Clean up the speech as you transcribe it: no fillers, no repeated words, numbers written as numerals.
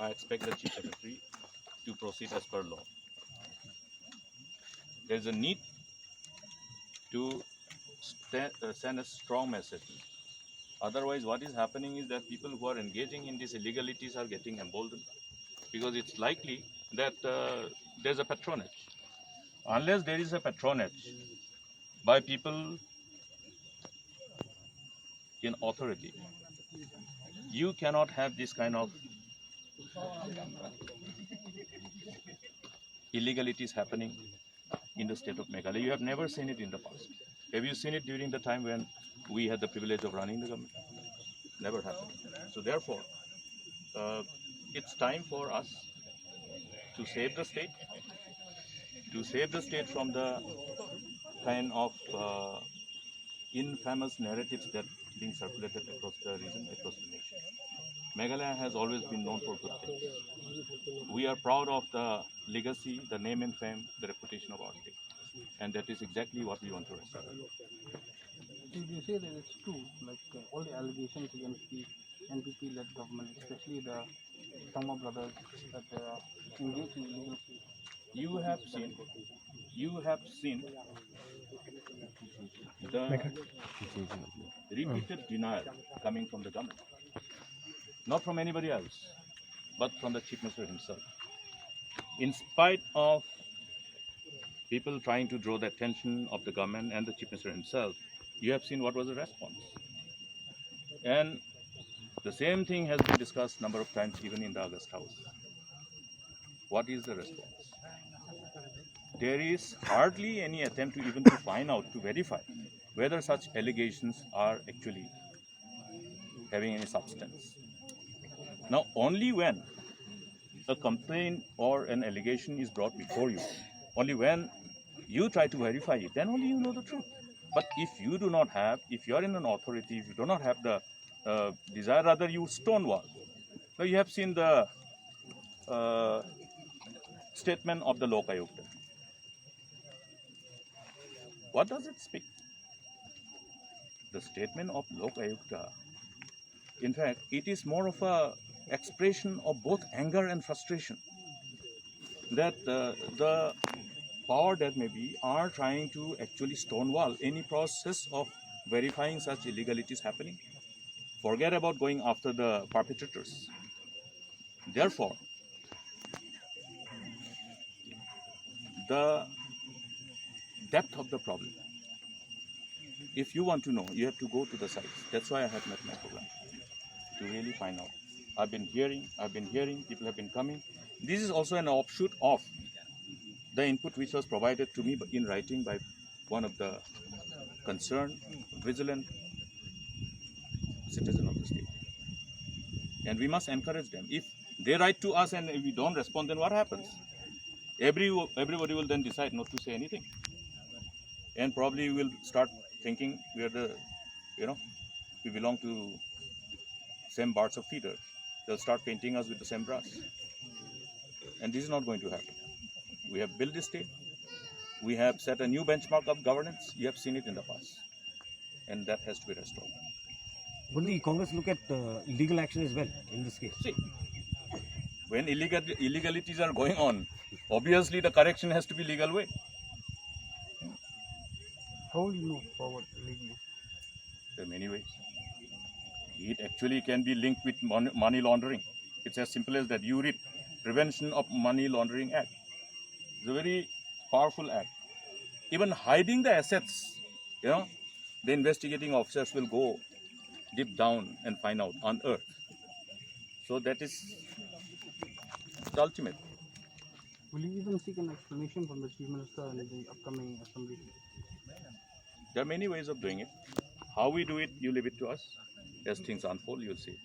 I expect the Chief Secretary to proceed as per law. There is a need to send a strong message. Otherwise, what is happening is that people who are engaging in these illegalities are getting emboldened, because it's likely that there's a patronage. Unless there is a patronage by people in authority, you cannot have this kind of illegalities happening in the state of Meghalaya. You have never seen it in the past. Have you seen it during the time when we had the privilege of running the government? Never happened. So therefore, it's time for us to save the state, from the kind of infamous narratives that being circulated across the region, across the nation. Meghalaya has always been known for good things. We are proud of the legacy, the name and fame, the reputation of our state. And that is exactly what we want to restore. Did you say that it's true, like all the allegations against the NPP-led government, especially the Sama brothers, that they are engaged in illegal activity? You have seen the repeated denial coming from the government. Not from anybody else, but from the Chief Minister himself. In spite of people trying to draw the attention of the government and the Chief Minister himself, you have seen what was the response. And the same thing has been discussed a number of times even in the August House. What is the response? There is hardly any attempt to even to find out, to verify whether such allegations are actually having any substance. Now, only when a complaint or an allegation is brought before you, only when you try to verify it, then only you know the truth. But if you do not have, if you are in an authority, if you do not have the desire, rather you stonewall. Now, you have seen the statement of the Lok Ayukta. What does it speak? The statement of Lok Ayukta, in fact, it is more of a expression of both anger and frustration that the power that may be are trying to actually stonewall any process of verifying such illegalities happening. Forget about going after the perpetrators. Therefore, the depth of the problem, if you want to know, you have to go to the sites. That's why I have met my program, to really find out. I've been hearing, people have been coming. This is also an offshoot of the input which was provided to me in writing by one of the concerned, vigilant citizen of the state. And we must encourage them. If they write to us and we don't respond, then what happens? Everybody will then decide not to say anything. And probably we will start thinking we are we belong to same birds of feeder. They'll start painting us with the same brush. And this is not going to happen. We have built this state. We have set a new benchmark of governance. You have seen it in the past. And that has to be restored. Will the Congress look at legal action as well in this case? See, when illegalities are going on, obviously the correction has to be legal way. How will you move forward legally? There are many ways. It actually can be linked with money laundering. It's as simple as that. You read Prevention of Money Laundering Act. It's a very powerful act. Even hiding the assets, the investigating officers will go deep down and find out, unearth. So that is the ultimate. Will you even seek an explanation from the Chief Minister in the upcoming assembly? There are many ways of doing it. How we do it, you leave it to us. As things unfold, you'll see.